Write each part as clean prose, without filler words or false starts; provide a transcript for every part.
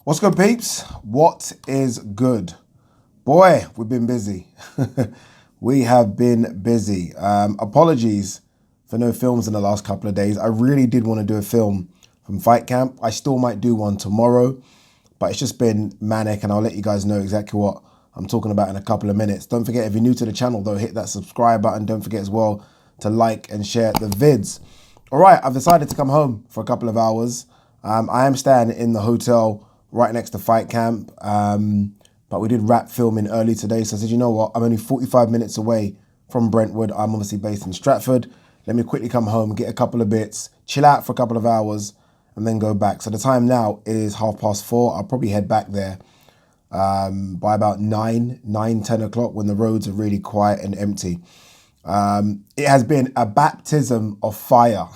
What's good, peeps? What is good? Boy, we've been busy. We have been busy. Apologies for no films in the last couple of days. I really did want to do a film from Fight Camp. I still might do one tomorrow, but it's just been manic, and I'll let you guys know exactly what I'm talking about in a couple of minutes. Don't forget, if you're new to the channel though, hit that subscribe button. Don't forget as well to like and share the vids. All right, I've decided to come home for a couple of hours. I am staying in the hotel right next to Fight Camp, but we did wrap filming early today. So I said, you know what, I'm only 45 minutes away from Brentwood. I'm obviously based in Stratford. Let me quickly come home, get a couple of bits, chill out for a couple of hours, and then go back. So the time now is 4:30. I'll probably head back there by about 10 o'clock when the roads are really quiet and empty. It has been a baptism of fire,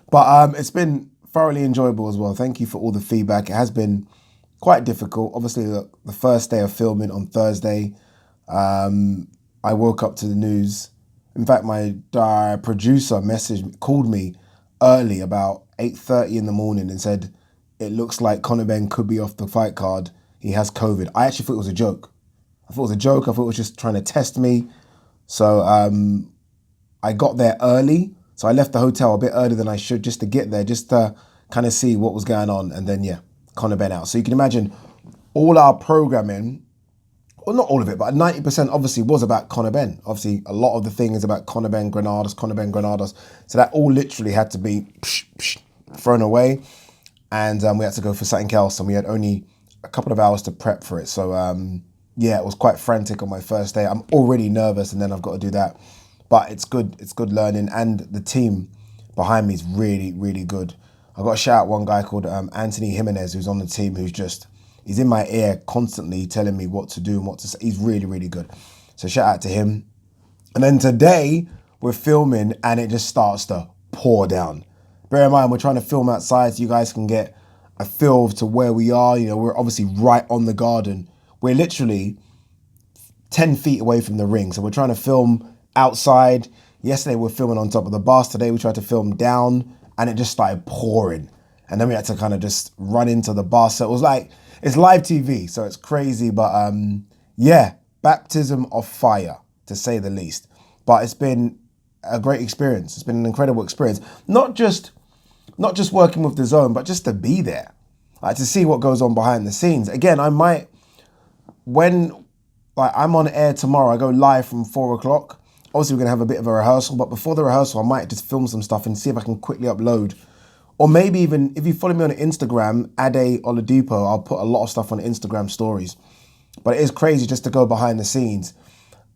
but it's been thoroughly enjoyable as well. Thank you for all the feedback. It has been quite difficult. Obviously, the first day of filming on Thursday, I woke up to the news. In fact, my producer called me early, about 8:30 in the morning, and said, it looks like Conor Benn could be off the fight card. He has COVID. I actually thought it was a joke. I thought it was a joke. I thought it was just trying to test me. So I got there early. So I left the hotel a bit earlier than I should, just to get there, just to kind of see what was going on. And then, yeah, Conor Benn out. So you can imagine all our programming, well, not all of it, but 90% obviously was about Conor Benn. Obviously, a lot of the thing is about Conor Benn Granadas, Conor Benn Granadas. So that all literally had to be thrown away. And we had to go for something else. And we had only a couple of hours to prep for it. So, yeah, it was quite frantic on my first day. I'm already nervous, and then I've got to do that. But it's good. It's good learning. And the team behind me is really, really good. I've got to shout out one guy called Anthony Jimenez, who's on the team, he's in my ear constantly telling me what to do and what to say. He's really, really good. So shout out to him. And then today we're filming and it just starts to pour down. Bear in mind, we're trying to film outside so you guys can get a feel to where we are. You know, we're obviously right on the garden. We're literally 10 feet away from the ring. So we're trying to film outside. Yesterday we were filming on top of the bars. Today we tried to film down, and it just started pouring. And then we had to kind of just run into the bar. So it was like, it's live TV, so it's crazy. But yeah, baptism of fire, to say the least. But it's been a great experience. It's been an incredible experience. Not just working with DAZN, but just to be there. Like, to see what goes on behind the scenes. Again, when I'm on air tomorrow, I go live from 4 o'clock. Obviously, we're going to have a bit of a rehearsal, but before the rehearsal, I might just film some stuff and see if I can quickly upload. Or maybe even, if you follow me on Instagram, OLADIPO, I'll put a lot of stuff on Instagram stories. But it is crazy just to go behind the scenes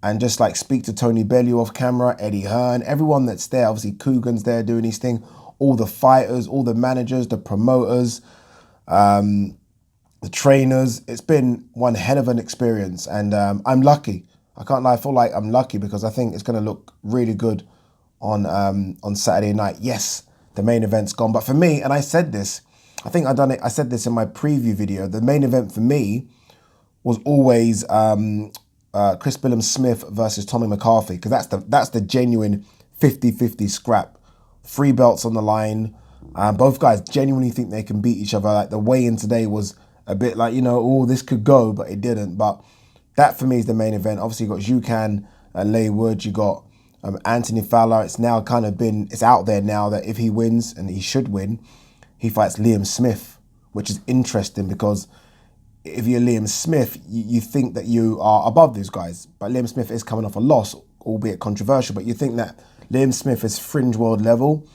and just like speak to Tony Bellew off camera, Eddie Hearn, everyone that's there. Obviously, Coogan's there doing his thing. All the fighters, all the managers, the promoters, the trainers. It's been one hell of an experience, and I'm lucky. I can't lie, I feel like I'm lucky because I think it's going to look really good on Saturday night. Yes, the main event's gone, but for me, and I said this, I said this in my preview video, the main event for me was always Chris Billam-Smith versus Tommy McCarthy, because that's the genuine 50-50 scrap. 3 belts on the line. Both guys genuinely think they can beat each other. Like, the weigh-in today was a bit like, you know, oh, this could go, but it didn't. But that for me is the main event. Obviously, you got Jukan and Leigh Wood. You got Anthony Fowler. It's now kind of it's out there now that if he wins, and he should win, he fights Liam Smith, which is interesting because if you're Liam Smith, you think that you are above these guys. But Liam Smith is coming off a loss, albeit controversial, but you think that Liam Smith is fringe world level,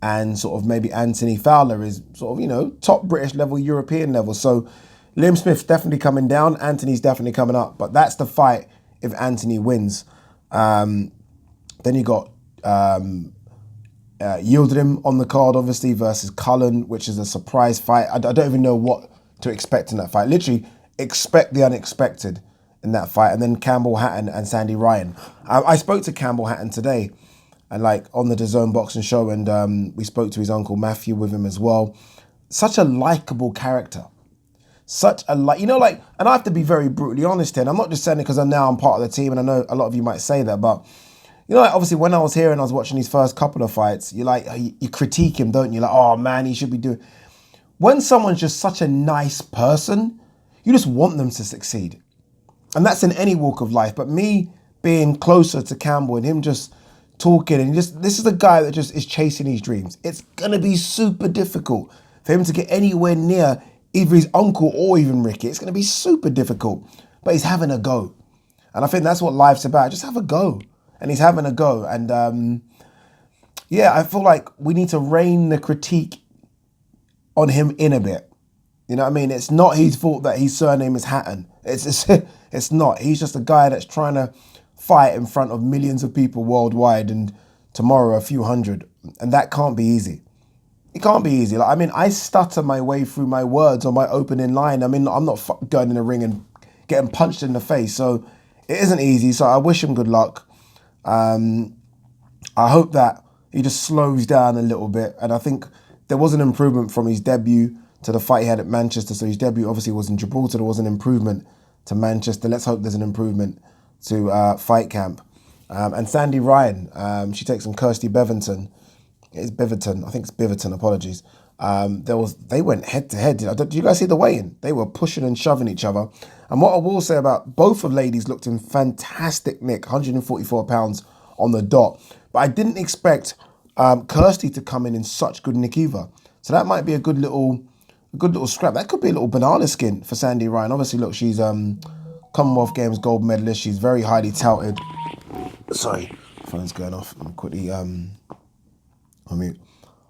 and sort of maybe Anthony Fowler is sort of, you know, top British level, European level. So Liam Smith's definitely coming down. Anthony's definitely coming up. But that's the fight if Anthony wins. Then you got Yildirim on the card, obviously, versus Cullen, which is a surprise fight. I don't even know what to expect in that fight. Literally, expect the unexpected in that fight. And then Campbell Hatton and Sandy Ryan. I spoke to Campbell Hatton today, and like on the DAZN boxing show, and we spoke to his uncle Matthew with him as well. Such a likable character. You know, like, and I have to be very brutally honest here, and I'm not just saying it because I'm part of the team, and I know a lot of you might say that, but you know, like, obviously when I was here and I was watching his first couple of fights, you critique him, don't you? Like, oh man, he should be doing. when someone's just such a nice person, you just want them to succeed. And that's in any walk of life. But me being closer to Campbell and him just talking and this is a guy that just is chasing his dreams. It's going to be super difficult for him to get anywhere near either his uncle or even Ricky. It's going to be super difficult. But he's having a go. And I think that's what life's about. Just have a go. And he's having a go. And yeah, I feel like we need to rein the critique on him in a bit. You know what I mean? It's not his fault that his surname is Hatton. It's not. He's just a guy that's trying to fight in front of millions of people worldwide and tomorrow a few hundred. And that can't be easy. It can't be easy. Like, I mean, I stutter my way through my words on my opening line. I mean, I'm not going in the ring and getting punched in the face. So it isn't easy. So I wish him good luck. I hope that he just slows down a little bit. And I think there was an improvement from his debut to the fight he had at Manchester. So his debut obviously was in Gibraltar. There was an improvement to Manchester. Let's hope there's an improvement to Fight Camp. And Sandy Ryan, she takes on Kirsty Beverton. It's Beverton. I think it's Beverton. Apologies. They went head to head. Did you guys see the weigh-in? They were pushing and shoving each other. And what I will say about both of ladies looked in fantastic nick, 144 pounds on the dot. But I didn't expect Kirsty to come in such good nick either. So that might be a good little scrap. That could be a little banana skin for Sandy Ryan. Obviously, look, she's Commonwealth Games gold medalist. She's very highly touted. Sorry, phone's going off. I'm quickly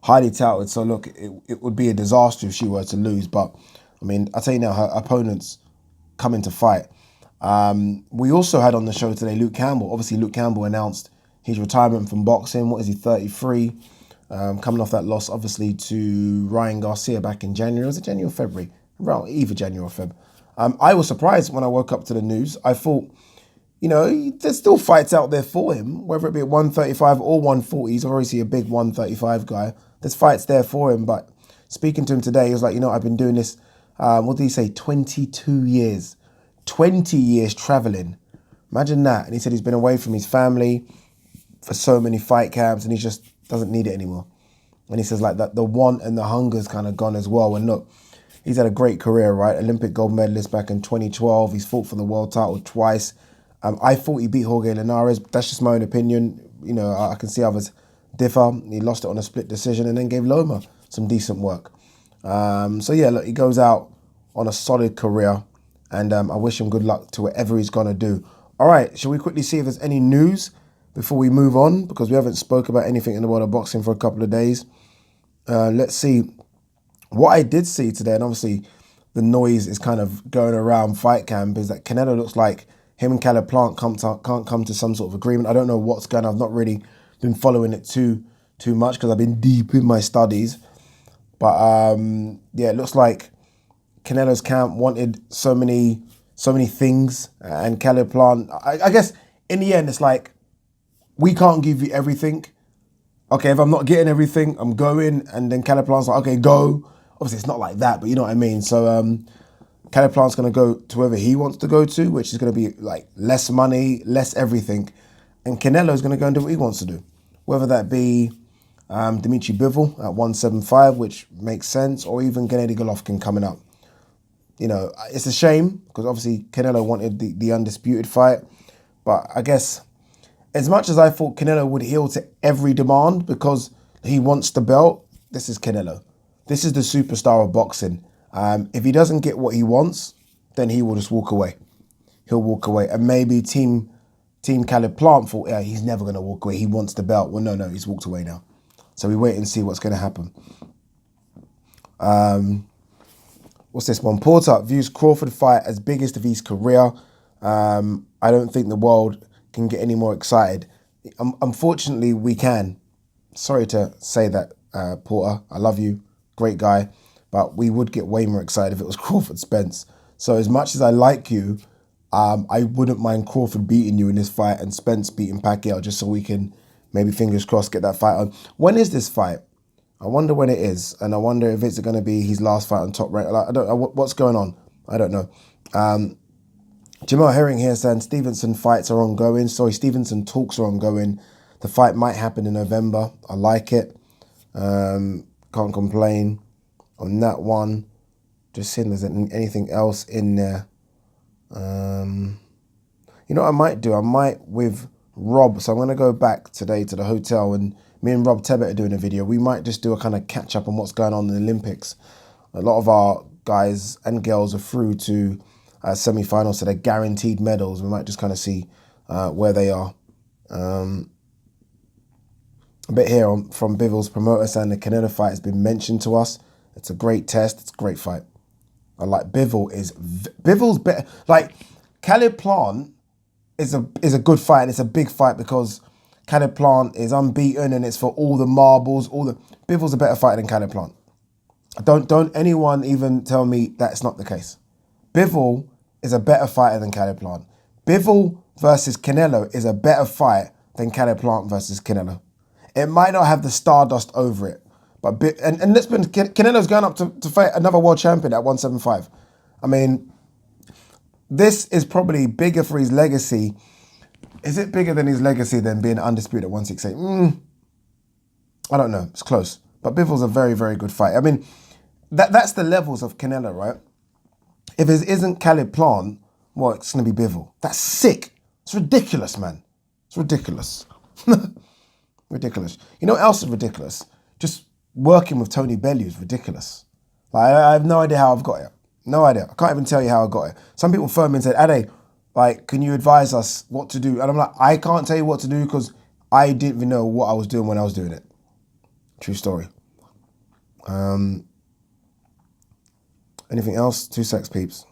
highly touted. So look, it would be a disaster if she were to lose. But I mean, I tell you now, her opponents coming to fight. We also had on the show today Luke Campbell. Obviously, Luke Campbell announced his retirement from boxing. What is he, 33? Coming off that loss, obviously, to Ryan Garcia back in January. Was it January or February? Around either January or Feb. I was surprised when I woke up to the news. I thought, you know, there's still fights out there for him, whether it be at 135 or 140. He's obviously a big 135 guy. There's fights there for him. But speaking to him today, he was like, you know, I've been doing this, what did he say, 22 years. 20 years traveling. Imagine that. And he said he's been away from his family for so many fight camps and he just doesn't need it anymore. And he says like that the want and the hunger's kind of gone as well. And look, he's had a great career, right? Olympic gold medalist back in 2012. He's fought for the world title twice. I thought he beat Jorge Linares. That's just my own opinion. You know, I can see others differ. He lost it on a split decision and then gave Loma some decent work. So yeah, look, he goes out on a solid career and I wish him good luck to whatever he's going to do. All right, shall we quickly see if there's any news before we move on? Because we haven't spoke about anything in the world of boxing for a couple of days. Let's see. What I did see today, and obviously the noise is kind of going around Fight Camp, is that Canelo looks like him and Caleb Plant can't come to some sort of agreement. I don't know what's going on. I've not really been following it too much because I've been deep in my studies. But yeah, it looks like Canelo's camp wanted so many things, and Caleb Plant, I guess in the end, it's like, we can't give you everything. Okay, if I'm not getting everything, I'm going. And then Caleb Plant's like, okay, go. Obviously, it's not like that, but you know what I mean. So Caleb Plant's going to go to whoever he wants to go to, which is going to be like less money, less everything. And Canelo's going to go and do what he wants to do. Whether that be Dimitri Bivol at 175, which makes sense, or even Gennady Golovkin coming up. You know, it's a shame because obviously Canelo wanted the undisputed fight. But I guess as much as I thought Canelo would heal to every demand because he wants the belt, this is Canelo. This is the superstar of boxing. If he doesn't get what he wants, then he will just walk away. He'll walk away. And maybe Team Caleb Plant thought, yeah, he's never going to walk away. He wants the belt. Well, no, he's walked away now. So we wait and see what's going to happen. What's this one? Porter views Crawford fight as biggest of his career. I don't think the world can get any more excited. Unfortunately, we can. Sorry to say that, Porter. I love you. Great guy. But we would get way more excited if it was Crawford Spence. So as much as I like you, I wouldn't mind Crawford beating you in this fight and Spence beating Pacquiao just so we can maybe, fingers crossed, get that fight on. When is this fight? I wonder when it is. And I wonder if it's going to be his last fight on Top Rank. I don't know what's going on. I don't know. Jamal Herring here saying Stevenson fights are ongoing. Sorry, Stevenson talks are ongoing. The fight might happen in November. I like it. Can't complain. on that one. Just seeing if there's anything else in there. You know what I might do? I might with Rob. So I'm going to go back today to the hotel, and me and Rob Tebbett are doing a video. We might just do a kind of catch up on what's going on in the Olympics. A lot of our guys and girls are through to semi-finals, so they're guaranteed medals. We might just kind of see where they are. A bit here from Bivens' promoter saying the Canelo fight has been mentioned to us. It's a great test. It's a great fight. I like Bivens better. Like Caleb Plant is a good fight, and it's a big fight because Caleb Plant is unbeaten and it's for all the marbles. Bivens a better fighter than Caleb Plant. Don't anyone even tell me that's not the case. Bivens is a better fighter than Caleb Plant. Bivens versus Canelo is a better fight than Caleb Plant versus Canelo. It might not have the stardust over it, but let's be honest, Canelo's going up to fight another world champion at 175. I mean, this is probably bigger for his legacy. Is it bigger than his legacy than being undisputed at 168? I don't know. It's close. But Bivens a very, very good fight. I mean, that's the levels of Canelo, right? If it isn't Caleb Plant, well, it's going to be Bivens. That's sick. It's ridiculous, man. It's ridiculous. Ridiculous. You know what else is ridiculous? Just working with Tony Bellew is ridiculous. Like, I have no idea how I've got it. No idea. I can't even tell you how I got it. Some people phoned me and said, Ade, like, can you advise us what to do? And I'm like, I can't tell you what to do because I didn't even know what I was doing when I was doing it. True story. Anything else? 2 secs, peeps.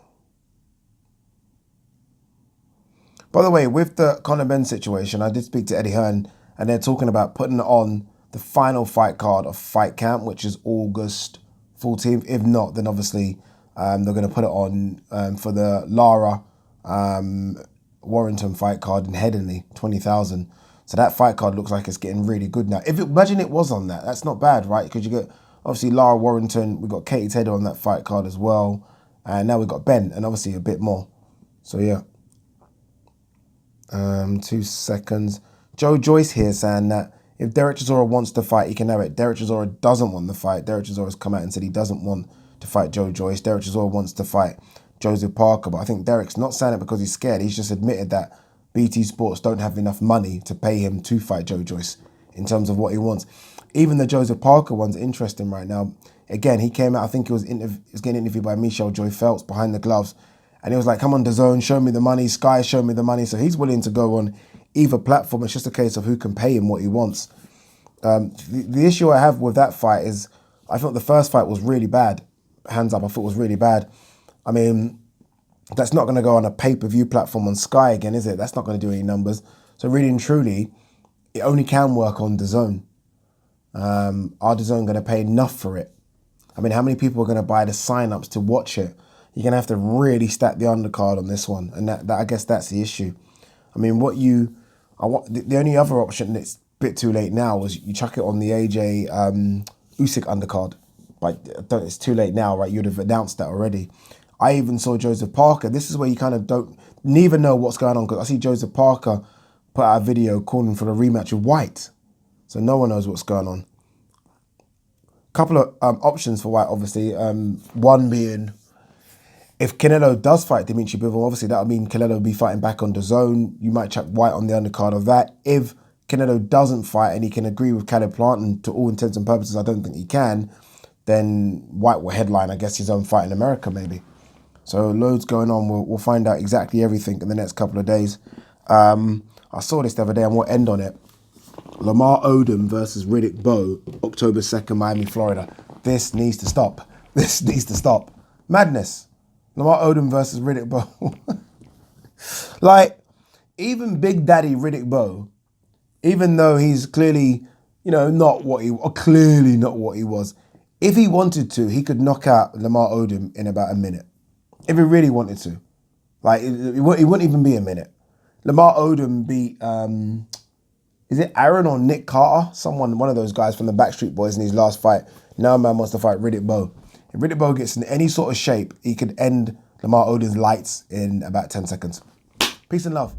By the way, with the Conor Benn situation, I did speak to Eddie Hearn, and they're talking about putting on the final fight card of Fight Camp, which is August 14th. If not, then obviously they're going to put it on for the Lara Warrington fight card in Headingley, 20,000. So that fight card looks like it's getting really good now. Imagine it was on that. That's not bad, right? Because you get, obviously, Lara Warrington. We've got Katie Taylor on that fight card as well. And now we've got Ben, and obviously a bit more. So, yeah. 2 seconds. Joe Joyce here saying that if Derek Chisora wants to fight, he can have it. Derek Chisora doesn't want the fight. Derek Chisora's come out and said he doesn't want to fight Joe Joyce. Derek Chisora wants to fight Joseph Parker. But I think Derek's not saying it because he's scared. He's just admitted that BT Sports don't have enough money to pay him to fight Joe Joyce in terms of what he wants. Even the Joseph Parker one's interesting right now. Again, he came out, I think he was getting interviewed by Michelle Joy Phelps behind the gloves. And he was like, come on, DAZN, show me the money. Sky, show me the money. So he's willing to go on either platform. It's just a case of who can pay him what he wants. The issue I have with that fight is I thought the first fight was really bad. Hands up, I thought it was really bad. I mean, that's not going to go on a pay-per-view platform on Sky again, is it? That's not going to do any numbers. So really and truly, it only can work on DAZN. Are DAZN going to pay enough for it? I mean, how many people are going to buy the sign-ups to watch it? You're going to have to really stack the undercard on this one. And that I guess that's the issue. I mean, the only other option that's a bit too late now was you chuck it on the AJ Usyk undercard. But it's too late now, right? You'd have announced that already. I even saw Joseph Parker. This is where you kind of don't even know what's going on, because I see Joseph Parker put out a video calling for the rematch with White. So no one knows what's going on. Couple of options for White, obviously. One being, if Canelo does fight Dimitri Bivol, obviously that would mean Canelo will be fighting back on DAZN. You might chuck White on the undercard of that. If Canelo doesn't fight and he can agree with Caleb Plant, and to all intents and purposes I don't think he can, then White will headline, I guess, his own fight in America maybe. So loads going on. We'll find out exactly everything in the next couple of days. I saw this the other day and we'll end on it. Lamar Odom versus Riddick Bowe, October 2nd, Miami, Florida. This needs to stop. This needs to stop. Madness. Lamar Odom versus Riddick Bowe. Like, even Big Daddy Riddick Bowe, even though he's clearly, not what he was, if he wanted to, he could knock out Lamar Odom in about a minute. If he really wanted to. Like, it wouldn't even be a minute. Lamar Odom beat, is it Aaron or Nick Carter? One of those guys from the Backstreet Boys in his last fight. Now man wants to fight Riddick Bowe. If Riddick Bowe gets in any sort of shape, he could end Lamar Odom's lights in about 10 seconds. Peace and love.